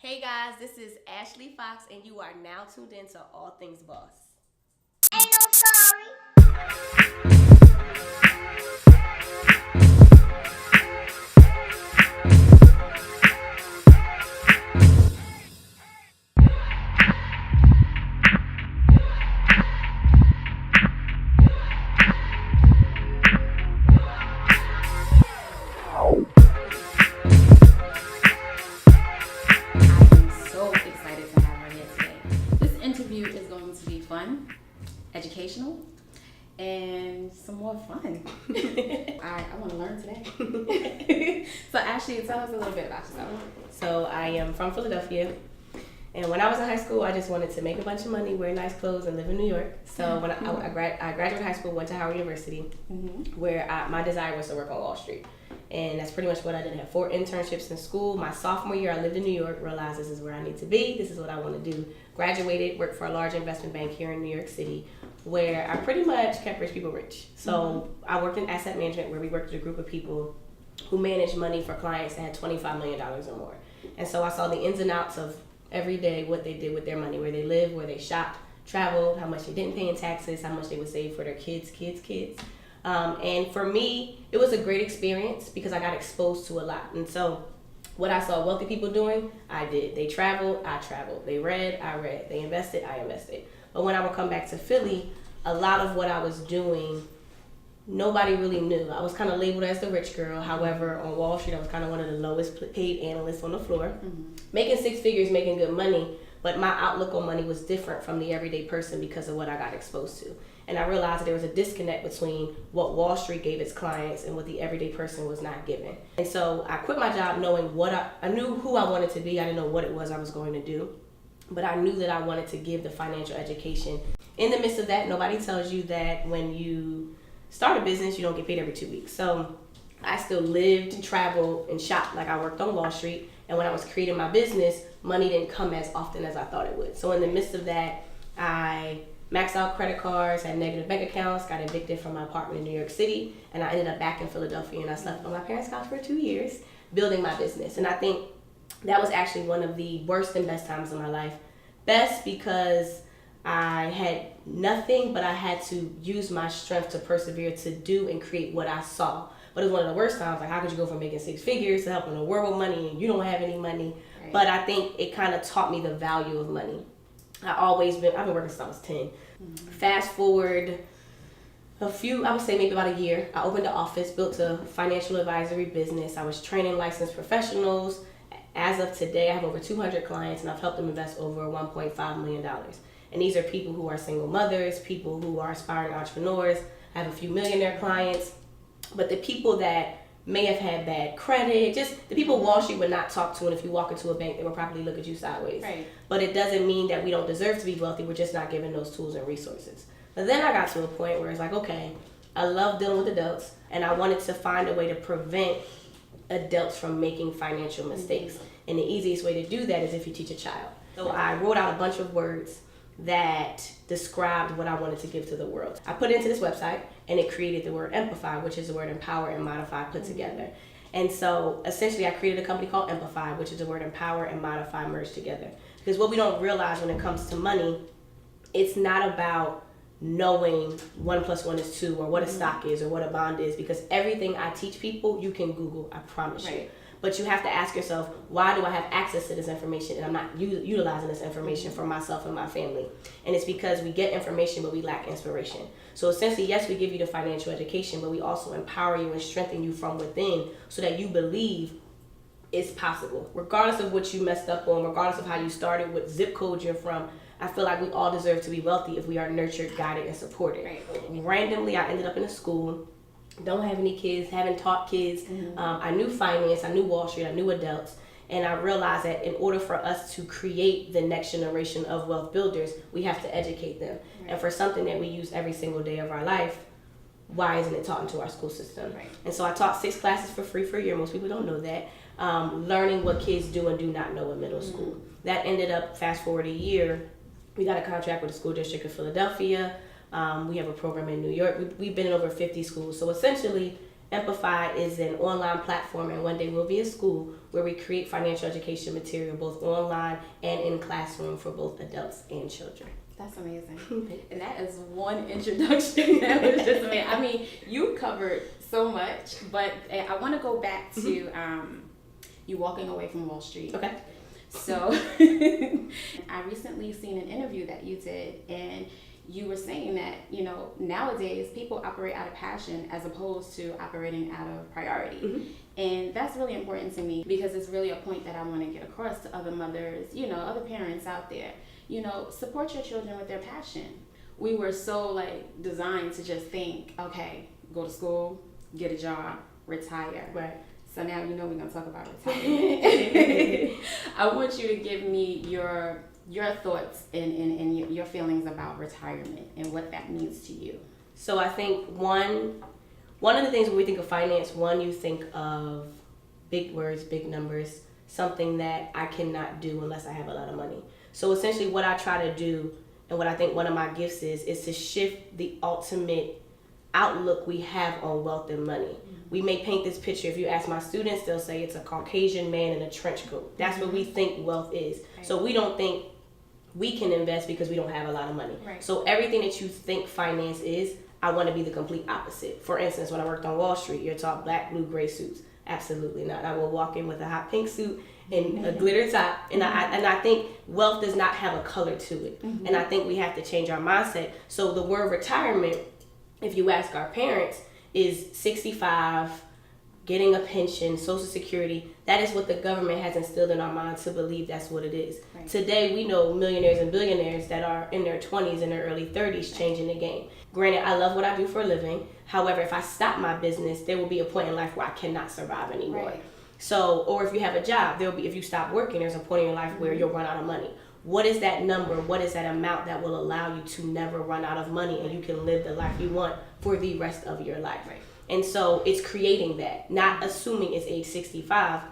Hey guys, this is Ashley Fox, and you are now tuned in to All Things Boss. Ain't no sorry. I'm so excited to have her here today. This interview is going to be fun, educational, and some more fun. I want to learn today. So Ashley, tell us a little bit about yourself. So I am from Philadelphia, and when I was in high school, I just wanted to make a bunch of money, wear nice clothes, and live in New York. So when I graduated high school, went to Howard University, where my desire was to work on Wall Street. And that's pretty much what I did. I had 4 internships in school. My sophomore year, I lived in New York, realized this is where I need to be. This is what I want to do. Graduated, worked for a large investment bank here in New York City, where I pretty much kept rich people rich. So I worked in asset management, where we worked with a group of people who managed money for clients that had $25 million or more. And so I saw the ins and outs of every day, what they did with their money, where they lived, where they shopped, traveled, how much they didn't pay in taxes, how much they would save for their kids. And for me, it was a great experience because I got exposed to a lot. And so what I saw wealthy people doing, I did. They traveled, I traveled. They read, I read. They invested, I invested. But when I would come back to Philly, a lot of what I was doing, nobody really knew. I was kind of labeled as the rich girl. However, on Wall Street, I was kind of one of the lowest paid analysts on the floor. Making 6 figures, making good money. But my outlook on money was different from the everyday person because of what I got exposed to. And I realized that there was a disconnect between what Wall Street gave its clients and what the everyday person was not given. And so I quit my job knowing I knew who I wanted to be. I didn't know what it was I was going to do. But I knew that I wanted to give the financial education. In the midst of that, nobody tells you that when you start a business, you don't get paid every 2 weeks. So I still lived, traveled, and shopped like I worked on Wall Street. And when I was creating my business, money didn't come as often as I thought it would. So in the midst of that, I maxed out credit cards, had negative bank accounts, got evicted from my apartment in New York City, and I ended up back in Philadelphia, and I slept on my parents' couch for 2 years building my business. And I think that was actually one of the worst and best times of my life. Best because I had nothing, but I had to use my strength to persevere to do and create what I saw. But it was one of the worst times. Like, how could you go from making 6 figures to helping the world with money and you don't have any money? Right. But I think it kind of taught me the value of money. I've been working since I was 10. Fast forward I would say maybe about a year, I opened an office, built a financial advisory business. I was training licensed professionals. As of today, I have over 200 clients, and I've helped them invest over $1.5 million. And these are people who are single mothers, people who are aspiring entrepreneurs. I have a few millionaire clients. But the people that may have had bad credit, just the people Wall Street would not talk to, and if you walk into a bank, they will probably look at you sideways. Right. But it doesn't mean that we don't deserve to be wealthy. We're just not given those tools and resources. But then I got to a point where it's like, okay, I love dealing with adults, and I wanted to find a way to prevent adults from making financial mistakes. And the easiest way to do that is if you teach a child. So I wrote out a bunch of words that described what I wanted to give to the world. I put it into this website, and it created the word amplify, which is the word empower and modify put together. And so essentially I created a company called Amplify, which is the word empower and modify merged together. Because what we don't realize when it comes to money, it's not about knowing 1 + 1 is 2 or what a stock is or what a bond is, because everything I teach people, you can Google, I promise you. But you have to ask yourself, why do I have access to this information and I'm not utilizing this information for myself and my family? And it's because we get information, but we lack inspiration. So essentially, yes, we give you the financial education, but we also empower you and strengthen you from within so that you believe it's possible. Regardless of what you messed up on, regardless of how you started, what zip code you're from, I feel like we all deserve to be wealthy if we are nurtured, guided, and supported. Right. Randomly, I ended up in a school. Don't have any kids, haven't taught kids. I knew finance, I knew Wall Street, I knew adults. And I realized that in order for us to create the next generation of wealth builders, we have to educate them. Right. And for something that we use every single day of our life, why isn't it taught into our school system? Right. And so I taught 6 classes for free for a year. Most people don't know that. Learning what kids do and do not know in middle school. That ended up, fast forward a year, we got a contract with the school district of Philadelphia. We have a program in New York. We've been in over 50 schools. So essentially, Amplify is an online platform, and one day we'll be a school where we create financial education material both online and in classroom for both adults and children. That's amazing. And that is one introduction. That was just amazing. I mean, you covered so much, but I want to go back to you walking away from Wall Street. Okay. So I recently seen an interview that you did, and you were saying that, you know, nowadays people operate out of passion as opposed to operating out of priority. Mm-hmm. And that's really important to me because it's really a point that I want to get across to other mothers, you know, other parents out there. You know, support your children with their passion. We were so like designed to just think, okay, go to school, get a job, retire. Right. So now you know we're gonna talk about retirement. I want you to give me your thoughts and your feelings about retirement and what that means to you. So I think one of the things when we think of finance, you think of big words, big numbers, something that I cannot do unless I have a lot of money. So essentially what I try to do, and what I think one of my gifts is to shift the ultimate outlook we have on wealth and money. Mm-hmm. We may paint this picture. If you ask my students, they'll say it's a Caucasian man in a trench coat. That's what we think wealth is. Right. So we don't think we can invest because we don't have a lot of money. Right. So everything that you think finance is, I want to be the complete opposite. For instance, when I worked on Wall Street, you're taught black, blue, gray suits. Absolutely not. I will walk in with a hot pink suit and a glitter top, and I think wealth does not have a color to it. Mm-hmm. And I think we have to change our mindset. So the word retirement, if you ask our parents, is 65, getting a pension, Social Security. That is what the government has instilled in our minds to believe that's what it is. Right. Today, we know millionaires and billionaires that are in their 20s and their early 30s changing the game. Granted, I love what I do for a living. However, if I stop my business, there will be a point in life where I cannot survive anymore. Right. So, or if you have a job, if you stop working, there's a point in your life where you'll run out of money. What is that number? What is that amount that will allow you to never run out of money and you can live the life you want for the rest of your life? Right. And so it's creating that, not assuming it's age 65.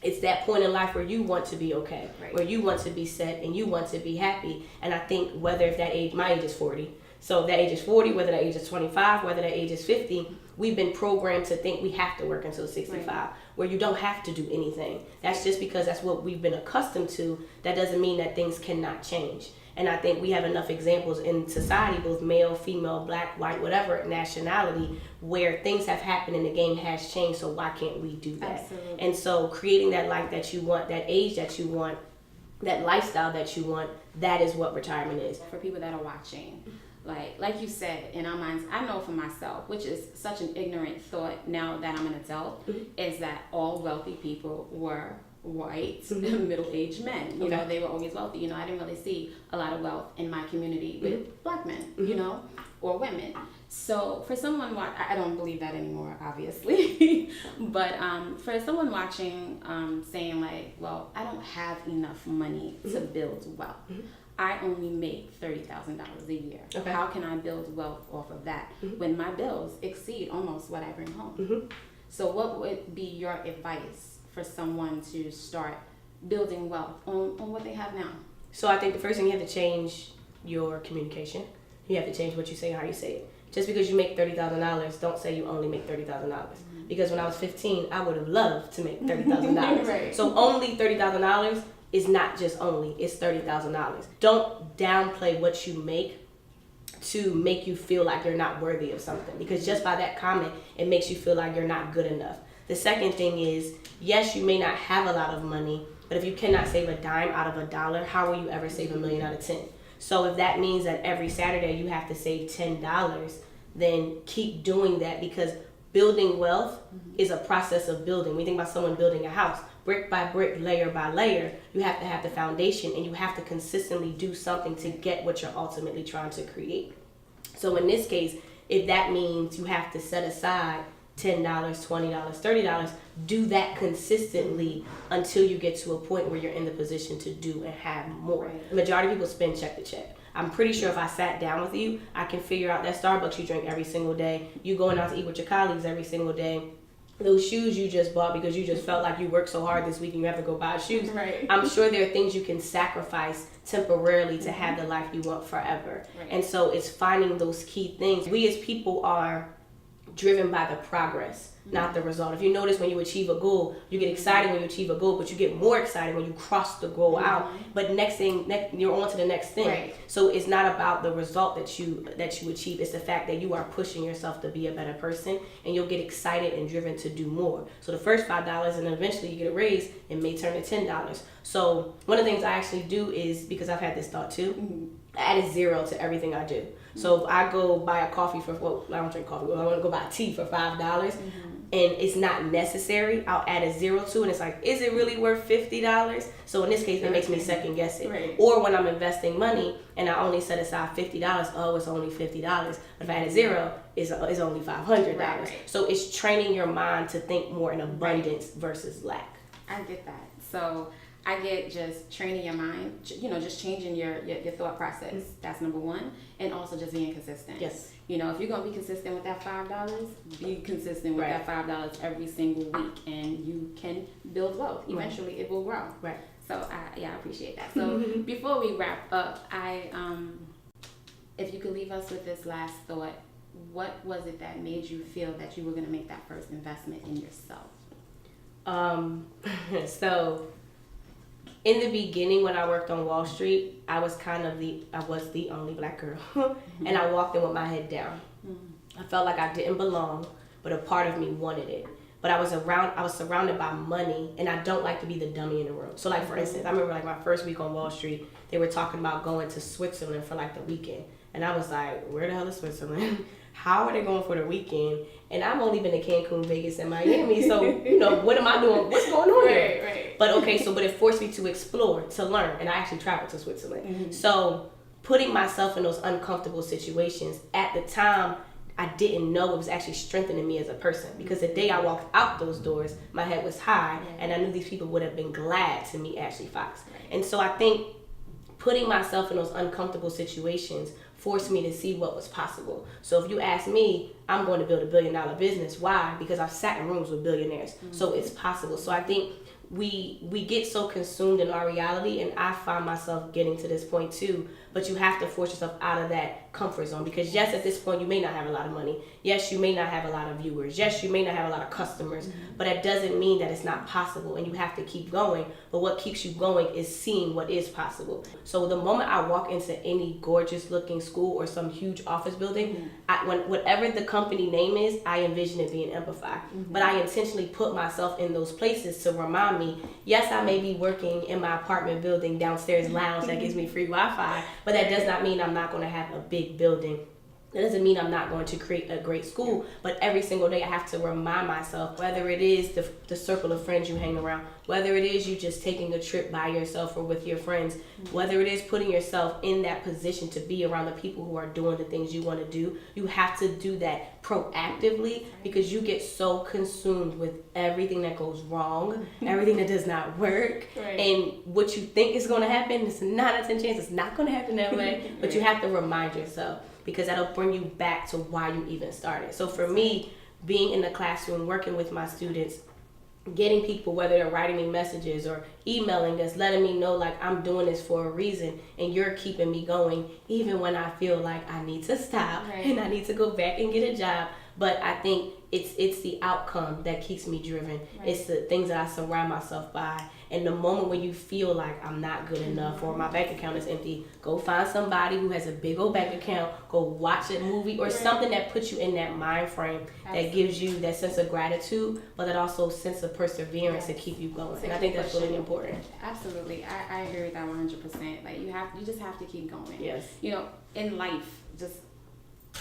It's that point in life where you want to be okay, right, where you want to be set and you want to be happy. And I think whether if that age, my age is 40, so if that age is 40, whether that age is 25, whether that age is 50, we've been programmed to think we have to work until 65, right, where you don't have to do anything. That's just because that's what we've been accustomed to. That doesn't mean that things cannot change. And I think we have enough examples in society, both male, female, black, white, whatever nationality, where things have happened and the game has changed, so why can't we do that? Absolutely. And so creating that life that you want, that age that you want, that lifestyle that you want, that is what retirement is. For people that are watching, like you said, in our minds, I know for myself, which is such an ignorant thought now that I'm an adult, mm-hmm, is that all wealthy people were white, mm-hmm, middle-aged men. You know, they were always wealthy. You know, I didn't really see a lot of wealth in my community with, mm-hmm, black men, mm-hmm, you know, or women. So for someone, I don't believe that anymore, obviously. But for someone watching, saying like, well, I don't have enough money, mm-hmm, to build wealth. Mm-hmm. I only make $30,000 a year. Okay. How can I build wealth off of that, mm-hmm, when my bills exceed almost what I bring home? Mm-hmm. So what would be your advice for someone to start building wealth on what they have now? So I think the first thing, you have to change your communication. You have to change what you say and how you say it. Just because you make $30,000, don't say you only make $30,000. Mm-hmm. Because when I was 15, I would have loved to make $30,000. Right. So only $30,000 is not just only, it's $30,000. Don't downplay what you make to make you feel like you're not worthy of something, because just by that comment, it makes you feel like you're not good enough. The second thing is, yes, you may not have a lot of money, but if you cannot save a dime out of a dollar, how will you ever save $1 million out of 10? So if that means that every Saturday you have to save $10, then keep doing that, because building wealth, mm-hmm, is a process of building. We think about someone building a house. Brick by brick, layer by layer, you have to have the foundation, and you have to consistently do something to get what you're ultimately trying to create. So in this case, if that means you have to set aside $10, $20, $30, do that consistently until you get to a point where you're in the position to do and have more. Right. The majority of people spend check to check. I'm pretty sure if I sat down with you, I can figure out that Starbucks you drink every single day, you going out to eat with your colleagues every single day, those shoes you just bought because you just felt like you worked so hard this week and you have to go buy shoes. Right. I'm sure there are things you can sacrifice temporarily to, mm-hmm, have the life you want forever. Right. And so it's finding those key things. We as people are driven by the progress, not the result. If you notice, when you achieve a goal, you get excited when you achieve a goal, but you get more excited when you cross the goal out. But you're on to the next thing. Right. So it's not about the result that you achieve. It's the fact that you are pushing yourself to be a better person, and you'll get excited and driven to do more. So the first $5, and then eventually you get a raise, it may turn to $10. So one of the things I actually do is, because I've had this thought too, I add a zero to everything I do. So if I go buy a coffee I don't drink coffee, but I want to go buy tea for $5, and it's not necessary, I'll add a zero to it, and it's like, is it really worth $50? So in this case, it makes me second guess it. Right. Or when I'm investing money and I only set aside $50, oh, it's only $50. But if I add a zero, it's only $500. Right. So it's training your mind to think more in abundance versus lack. I get that. So I get just training your mind, just changing your thought process. That's number one. And also just being consistent. Yes. If you're going to be consistent with that $5, be consistent with Right. that $5 every single week, and you can build wealth. Eventually, it will grow. Right. So, I appreciate that. So, before we wrap up, if you could leave us with this last thought, what was it that made you feel that you were going to make that first investment in yourself? So in the beginning, when I worked on Wall Street, I was the only black girl, and I walked in with my head down. I felt like I didn't belong, but a part of me wanted it. But I was surrounded by money, and I don't like to be the dummy in the room. So, like, for instance, I remember, like, my first week on Wall Street, they were talking about going to Switzerland for, like, the weekend. And I was like, where the hell is Switzerland? How are they going for the weekend? And I've only been to Cancun, Vegas, and Miami. So, what am I doing? What's going on here? Right. But it forced me to explore, to learn. And I actually traveled to Switzerland. So putting myself in those uncomfortable situations, at the time, I didn't know it was actually strengthening me as a person. Because the day I walked out those doors, my head was high. And I knew these people would have been glad to meet Ashley Fox. And so I think putting myself in those uncomfortable situations forced me to see what was possible. So if you ask me, I'm going to build $1 billion business. Why? Because I've sat in rooms with billionaires. So it's possible. So I think we get so consumed in our reality, and I find myself getting to this point too, but you have to force yourself out of that comfort zone, because yes, at this point you may not have a lot of money, yes, you may not have a lot of viewers, yes, you may not have a lot of customers, but that doesn't mean that it's not possible, and you have to keep going. But what keeps you going is seeing what is possible. So the moment I walk into any gorgeous looking school or some huge office building, whatever the company name is, I envision it being Amplify. But I intentionally put myself in those places to remind me, yes, I may be working in my apartment building downstairs lounge that gives me free Wi-Fi, but that does not mean I'm not going to have a big building. That doesn't mean I'm not going to create a great school, but every single day I have to remind myself, whether it is the circle of friends you hang around, whether it is you just taking a trip by yourself or with your friends, whether it is putting yourself in that position to be around the people who are doing the things you want to do, you have to do that proactively, because you get so consumed with everything that goes wrong, everything that does not work, and what you think is going to happen, it's not a 10 chance, it's not going to happen that way, but you have to remind yourself, because that'll bring you back to why you even started. So for me, being in the classroom, working with my students, getting people, whether they're writing me messages or emailing us, letting me know like I'm doing this for a reason, and you're keeping me going even when I feel like I need to stop and I need to go back and get a job. But I think it's the outcome that keeps me driven. It's the things that I surround myself by. And the moment when you feel like I'm not good enough or my bank account is empty, go find somebody who has a big old bank account, go watch a movie or something that puts you in that mind frame that gives you that sense of gratitude, but that also sense of perseverance to keep you going. And I think that's really important. Absolutely. I agree with that 100%. Like you just have to keep going. Yes. In life, just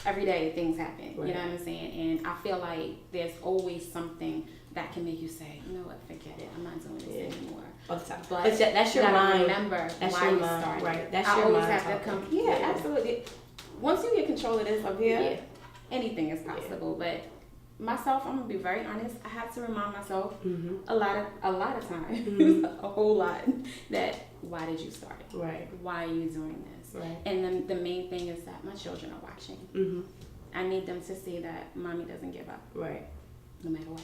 every day things happen. You know what I'm saying? And I feel like there's always something that can make you say, you know what, forget it. I'm not doing this anymore. All the time. But that's your mind. Remember that's why your you mind. started. Right. That's I your always mind. have to come. Yeah, absolutely. Once you get control of this up here, anything is possible. But myself, I'm gonna be very honest. I have to remind myself a lot of times, a whole lot, that why did you start it? Right. Why are you doing this? Right. And then the main thing is that my children are watching. I need them to see that mommy doesn't give up. Right. No matter what.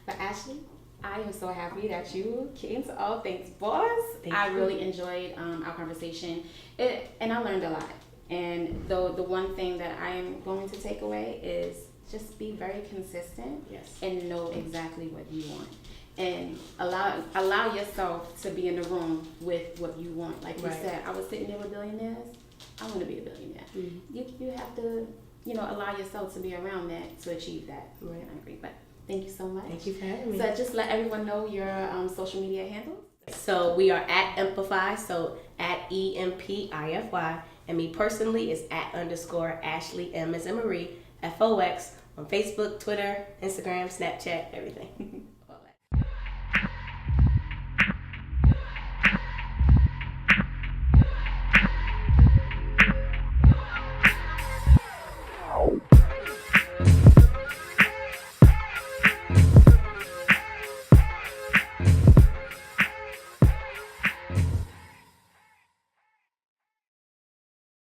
But Ashley, I am so happy that you came to All Things Boss. I really enjoyed our conversation, and I learned a lot. And the one thing that I am going to take away is just be very consistent. Yes. And know exactly what you want. And allow yourself to be in the room with what you want. Like you said, I was sitting there with billionaires. I want to be a billionaire. Mm-hmm. You have to, allow yourself to be around that to achieve that. Right. I agree. But thank you so much. Thank you for having me. So just let everyone know your social media handles. So we are at Empify, so at EMPIFY, and me personally is at _Ashley M as in Marie FOX on Facebook, Twitter, Instagram, Snapchat, everything.